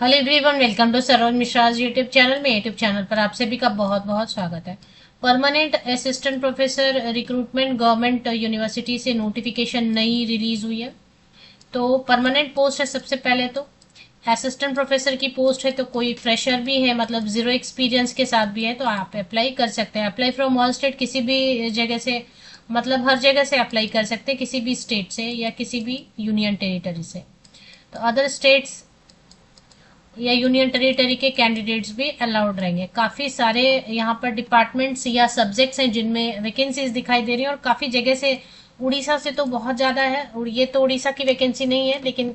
Hello everyone, welcome to Saroj Mishra's YouTube channel. में YouTube channel पर आप सभी का बहुत बहुत स्वागत है। Permanent assistant professor recruitment government university से नोटिफिकेशन नई रिलीज हुई है। तो परमानेंट पोस्ट है। सबसे पहले तो असिस्टेंट प्रोफेसर की पोस्ट है, तो कोई फ्रेशर भी है, मतलब जीरो एक्सपीरियंस के साथ भी है, तो आप अप्लाई कर सकते हैं। अप्लाई फ्रॉम ऑल स्टेट, किसी भी जगह से, मतलब हर जगह से अप्लाई कर सकते हैं, किसी भी स्टेट से या किसी भी यूनियन टेरिटरी से। तो अदर स्टेट्स या यूनियन टेरिटरी के कैंडिडेट्स भी अलाउड रहेंगे। काफ़ी सारे यहाँ पर डिपार्टमेंट्स या सब्जेक्ट्स हैं जिनमें वैकेंसीज दिखाई दे रही हैं, और काफ़ी जगह से, उड़ीसा से तो बहुत ज़्यादा है। और ये तो उड़ीसा की वैकेंसी नहीं है, लेकिन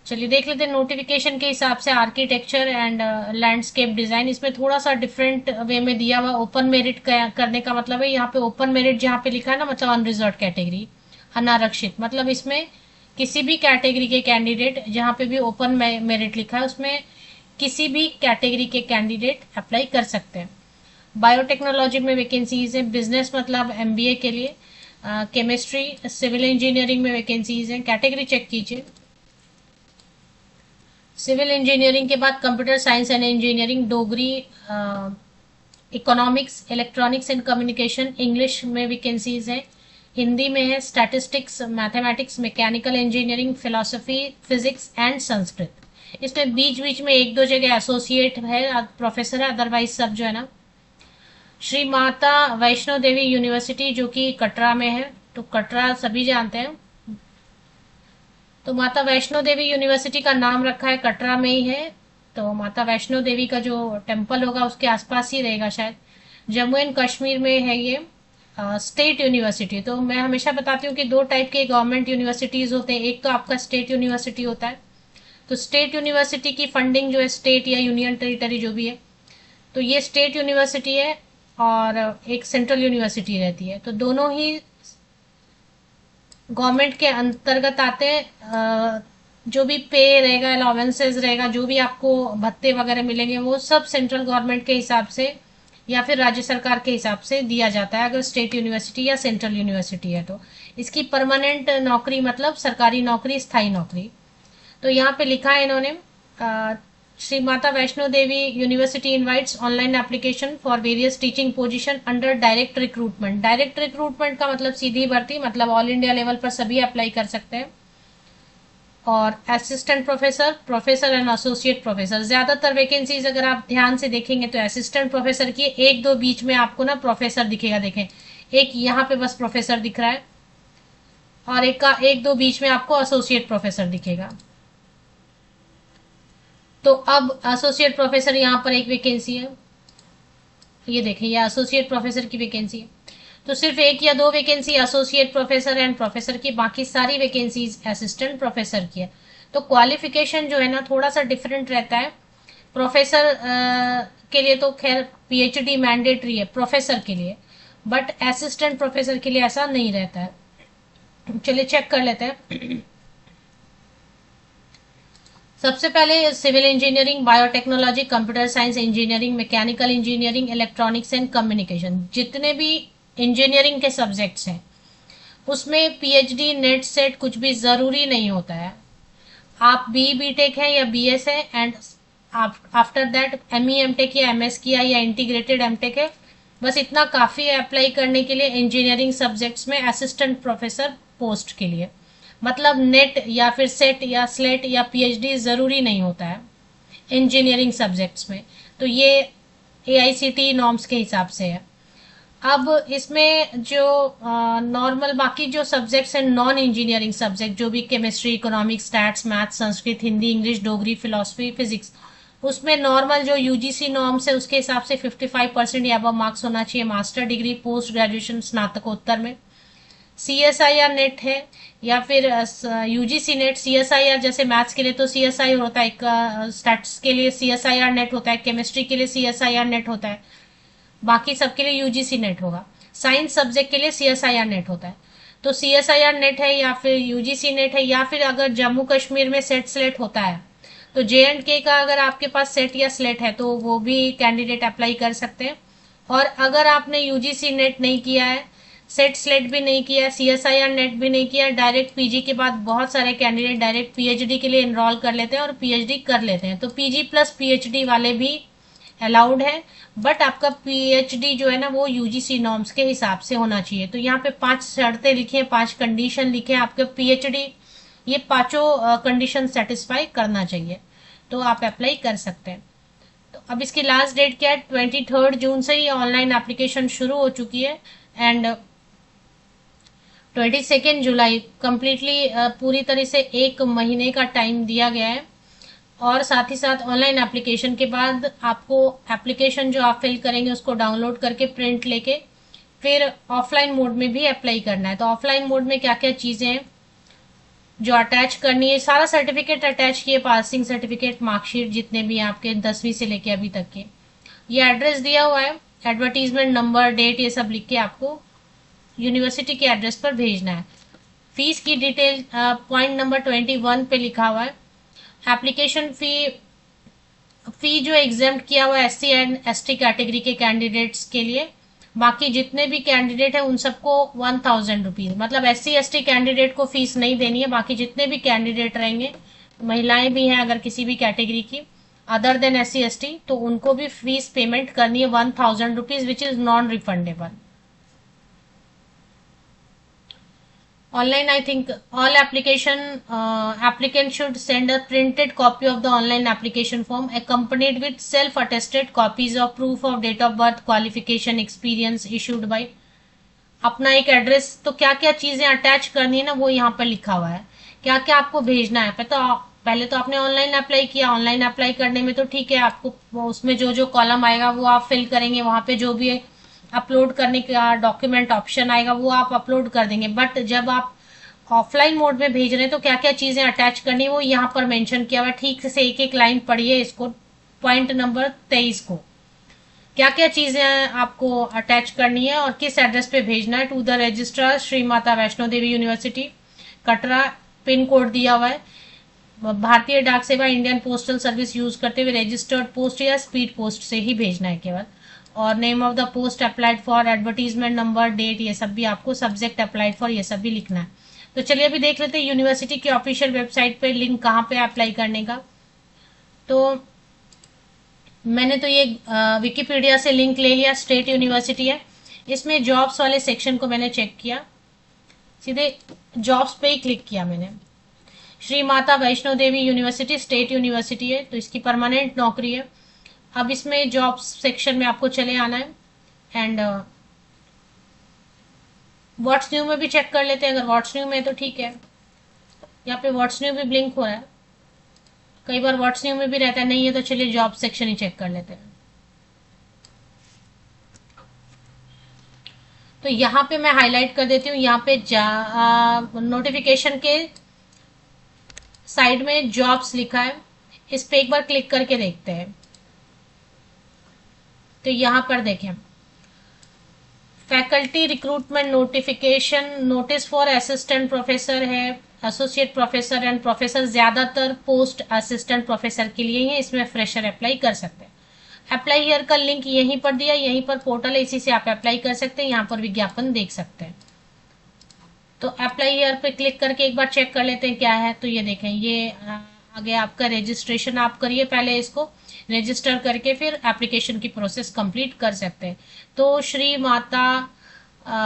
चलिए देख लेते हैं नोटिफिकेशन के हिसाब से। आर्किटेक्चर एंड लैंडस्केप डिज़ाइन, इसमें थोड़ा सा डिफरेंट वे में दिया हुआ। ओपन मेरिट करने का मतलब है, यहाँ पे ओपन मेरिट जहाँ पे लिखा है ना, मतलब अनरिजर्व कैटेगरी, अनारक्षित, मतलब इसमें किसी भी कैटेगरी के कैंडिडेट, जहाँ पे भी ओपन मेरिट लिखा है उसमें किसी भी कैटेगरी के कैंडिडेट अप्लाई कर सकते हैं। बायोटेक्नोलॉजी में वैकेंसीज है। बिजनेस मतलब एमबीए के लिए। केमिस्ट्री, सिविल इंजीनियरिंग में वैकेंसीज हैं। कैटेगरी चेक कीजिए। सिविल इंजीनियरिंग के बाद computer science and engineering, Dogri, economics, electronics and communication, English में वैकेंसीज हैं। हिंदी में है statistics, mathematics, mechanical engineering, philosophy, physics and Sanskrit. इसमें बीच बीच में एक दो जगह एसोसिएट है, प्रोफेसर है, अदरवाइज सब जो है ना। श्री माता वैष्णो देवी यूनिवर्सिटी जो कि कटरा में है, तो कटरा सभी जानते हैं। तो माता वैष्णो देवी यूनिवर्सिटी का नाम रखा है, कटरा में ही है। तो माता वैष्णो देवी का जो टेम्पल होगा उसके आसपास ही रहेगा शायद। जम्मू एंड कश्मीर में है ये। स्टेट यूनिवर्सिटी, तो मैं हमेशा बताती हूँ कि दो टाइप के गवर्नमेंट यूनिवर्सिटीज होते हैं। एक तो आपका स्टेट यूनिवर्सिटी होता है, तो स्टेट यूनिवर्सिटी की फंडिंग जो है स्टेट या यूनियन टेरिटरी जो भी है, तो ये स्टेट यूनिवर्सिटी है। और एक सेंट्रल यूनिवर्सिटी रहती है, तो दोनों ही गवर्नमेंट के अंतर्गत आते हैं। जो भी पे रहेगा, अलाउंसेस रहेगा, जो भी आपको भत्ते वगैरह मिलेंगे, वो सब सेंट्रल गवर्नमेंट के हिसाब से या फिर राज्य सरकार के हिसाब से दिया जाता है, अगर स्टेट यूनिवर्सिटी या सेंट्रल यूनिवर्सिटी है तो। इसकी परमानेंट नौकरी मतलब सरकारी नौकरी, स्थायी नौकरी। तो यहाँ पे लिखा है इन्होंने, Shri Mata Vaishno Devi University invites online application for various teaching position under direct recruitment. Direct recruitment का मतलब सीधी भर्ती, मतलब ऑल इंडिया लेवल पर सभी अप्लाई कर सकते हैं। और assistant professor, professor and associate professor, ज्यादातर वैकेंसीज अगर आप ध्यान से देखेंगे तो असिस्टेंट प्रोफेसर की, एक दो बीच में आपको ना प्रोफेसर दिखेगा, देखें एक यहाँ पे बस प्रोफेसर दिख रहा है, और एक दो बीच में आपको एसोसिएट प्रोफेसर दिखेगा। तो अब एसोसिएट प्रोफेसर यहाँ पर एक वैकेंसी है, ये देखें, ये एसोसिएट प्रोफेसर की वैकेंसी है। तो सिर्फ एक या दो vacancy associate professor and professor की, बाकी सारी वैकेंसीज असिस्टेंट प्रोफेसर की है। तो क्वालिफिकेशन जो है ना थोड़ा सा डिफरेंट रहता है। प्रोफेसर के लिए तो खैर पीएचडी मैंडेटरी है प्रोफेसर के लिए, बट असिस्टेंट प्रोफेसर के लिए ऐसा नहीं रहता है। चलिए चेक कर लेते हैं। सबसे पहले civil engineering, biotechnology, computer science engineering, mechanical engineering, electronics and communication, जितने भी इंजीनियरिंग के सब्जेक्ट्स हैं उसमें पीएचडी नेट सेट कुछ भी जरूरी नहीं होता है। आप बी टेक है या बीएस है, and after that ME MTech या एमएस किया या इंटीग्रेटेड एमटेक है, बस इतना काफी है अप्लाई करने के लिए इंजीनियरिंग सब्जेक्ट्स में असिस्टेंट प्रोफेसर पोस्ट के लिए। मतलब नेट या फिर सेट या स्लेट या पीएचडी जरूरी नहीं होता है इंजीनियरिंग सब्जेक्ट्स में। तो ये एआईसीटी नॉर्म्स के हिसाब से है। अब इसमें जो नॉर्मल बाकी जो सब्जेक्ट्स हैं, नॉन इंजीनियरिंग सब्जेक्ट जो भी chemistry, economics, stats, maths, Sanskrit, Hindi, English, Dogri, philosophy, physics, उसमें नॉर्मल जो यूजीसी नॉर्म्स है उसके हिसाब से 55% या अब मार्क्स होना चाहिए मास्टर डिग्री, पोस्ट ग्रेजुएशन, स्नातकोत्तर में। सीएसआईआर नेट है या फिर यूजीसी नेट। सीएसआईआर जैसे मैथ्स के लिए तो सीएसआई होता है, एक स्टैट्स के लिए सीएसआईआर नेट होता है, केमिस्ट्री के लिए सीएसआईआर नेट होता है, बाकी सबके लिए यूजीसी नेट होगा। साइंस सब्जेक्ट के लिए सीएसआईआर नेट होता है। तो सीएसआईआर नेट है या फिर यूजीसी नेट है, या फिर अगर जम्मू कश्मीर में सेट स्लेट होता है तो जे&के का अगर आपके पास सेट या स्लेट है तो वो भी कैंडिडेट अप्लाई कर सकते हैं। और अगर आपने यूजीसी नेट नहीं किया है, सेट स्लेट भी नहीं किया, CSIR नेट भी नहीं किया, डायरेक्ट पीजी के बाद बहुत सारे कैंडिडेट डायरेक्ट पीएचडी के लिए एनरोल कर लेते हैं और पीएचडी कर लेते हैं। तो पीजी प्लस पीएचडी वाले भी अलाउड है, बट आपका पीएचडी जो है ना वो यूजीसी नॉर्म्स के हिसाब से होना चाहिए। तो यहाँ पे 5 शर्तें लिखी हैं, 5 कंडीशन लिखे हैं, आपके पीएचडी ये पांचों कंडीशन सेटिस्फाई करना चाहिए, तो आप अप्लाई कर सकते हैं। तो अब इसकी लास्ट डेट क्या है, 23 जून से ही ऑनलाइन एप्लीकेशन शुरू हो चुकी है एंड 22 जुलाई कंप्लीटली पूरी तरह से 1 महीने का टाइम दिया गया है। और साथ ही साथ ऑनलाइन एप्लीकेशन के बाद आपको एप्लीकेशन जो आप फिल करेंगे उसको डाउनलोड करके प्रिंट लेके फिर ऑफलाइन मोड में भी अप्लाई करना है। तो ऑफलाइन मोड में क्या क्या चीजें हैं जो अटैच करनी है, सारा सर्टिफिकेट अटैच किए, पासिंग सर्टिफिकेट, मार्कशीट, जितने भी आपके 10वीं से लेके अभी तक के। ये एड्रेस दिया हुआ है, एडवर्टीजमेंट नंबर, डेट, ये सब लिख के आपको यूनिवर्सिटी के एड्रेस पर भेजना है। फीस की डिटेल पॉइंट नंबर 21 पे लिखा हुआ है। एप्लीकेशन फी जो एग्जाम्प्ट किया हुआ है SC एंड ST कैटेगरी के कैंडिडेट्स के लिए, बाकी जितने भी कैंडिडेट है उन सबको 1000 रुपीज, मतलब SC ST कैंडिडेट को फीस नहीं देनी है। बाकी जितने भी कैंडिडेट रहेंगे, महिलाएं भी हैं अगर किसी भी कैटेगरी की अदर देन SC ST, तो उनको भी फीस पेमेंट करनी है 1000 rupees, which is non refundable. Online, I think all applicant should send a printed copy of the online application form accompanied with self-attested copies of proof of date of birth, qualification, experience issued by। अपना एक address, तो क्या क्या चीजें attach करनी है ना वो यहाँ पर लिखा हुआ है, क्या क्या आपको भेजना है। पहले तो आपने ऑनलाइन अप्लाई किया, ऑनलाइन अप्लाई करने में तो ठीक है, आपको उसमें जो जो कॉलम आएगा वो आप फिल करेंगे, वहां पे जो भी अपलोड करने का डॉक्यूमेंट ऑप्शन आएगा वो आप अपलोड कर देंगे। बट जब आप ऑफलाइन मोड में भेज रहे हैं तो क्या क्या चीजें अटैच करनी है वो यहाँ पर मेंशन किया हुआ है। ठीक से एक एक लाइन पढ़िए इसको, पॉइंट नंबर 23 को, क्या क्या चीजें आपको अटैच करनी है और किस एड्रेस पे भेजना है। To the registrar Shri Mata Vaishno Devi university Katra, pin code दिया हुआ है, भारतीय डाक सेवा इंडियन पोस्टल सर्विस यूज करते हुए रजिस्टर्ड पोस्ट या स्पीड पोस्ट से ही भेजना है केवल। और name of the post applied for, advertisement number, date, ये सब भी आपको, सब्जेक्ट अप्लाइड फॉर, ये सब भी लिखना है। तो चलिए अभी देख लेते हैं यूनिवर्सिटी की ऑफिशियल वेबसाइट पे लिंक कहाँ पे अप्लाई करने का। तो मैंने तो ये विकिपीडिया से लिंक ले लिया, स्टेट यूनिवर्सिटी है, इसमें जॉब्स वाले सेक्शन को मैंने चेक किया, सीधे जॉब्स पे ही क्लिक किया मैंने। Shri Mata Vaishno Devi university state university है, तो इसकी परमानेंट नौकरी है। अब इसमें जॉब्स सेक्शन में आपको चले आना है एंड व्हाट्स न्यू में भी चेक कर लेते हैं। अगर व्हाट्स न्यू में तो ठीक है, यहाँ पे व्हाट्स न्यू भी ब्लिंक हो रहा है, कई बार व्हाट्स न्यू में भी रहता है, नहीं है तो चलिए जॉब सेक्शन ही चेक कर लेते हैं। तो यहाँ पे मैं हाईलाइट कर देती हूँ, यहाँ पे नोटिफिकेशन के साइड में जॉब्स लिखा है, इस पे एक बार क्लिक करके देखते हैं। तो यहाँ पर देखें, faculty recruitment notification, notice for assistant professor है, एसोसिएट प्रोफेसर एंड प्रोफेसर, ज्यादातर पोस्ट असिस्टेंट प्रोफेसर के लिए ही, इसमें फ्रेशर अप्लाई कर सकते हैं। अप्लाई हियर का लिंक यहीं पर दिया, यहीं पर पोर्टल है, इसी से आप अप्लाई कर सकते हैं, यहाँ पर विज्ञापन देख सकते हैं। तो अप्लाई हियर पे क्लिक करके एक बार चेक कर लेते हैं क्या है। तो ये देखें, ये आगे आपका रजिस्ट्रेशन आप करिए, पहले इसको रजिस्टर करके फिर एप्लीकेशन की प्रोसेस कंप्लीट कर सकते हैं। तो Shri Mata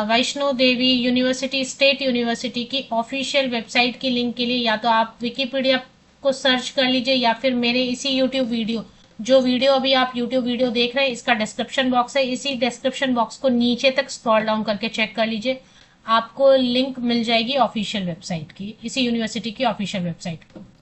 Vaishno Devi university state university की ऑफिशियल वेबसाइट की लिंक के लिए या तो आप विकिपीडिया को सर्च कर लीजिए या फिर मेरे इसी यूट्यूब वीडियो, जो वीडियो अभी आप यूट्यूब वीडियो देख रहे हैं इसका डिस्क्रिप्शन बॉक्स है, इसी डिस्क्रिप्शन बॉक्स को नीचे तक स्क्रॉल डाउन करके चेक कर लीजिए, आपको लिंक मिल जाएगी ऑफिशियल वेबसाइट की, इसी यूनिवर्सिटी की ऑफिशियल वेबसाइट को।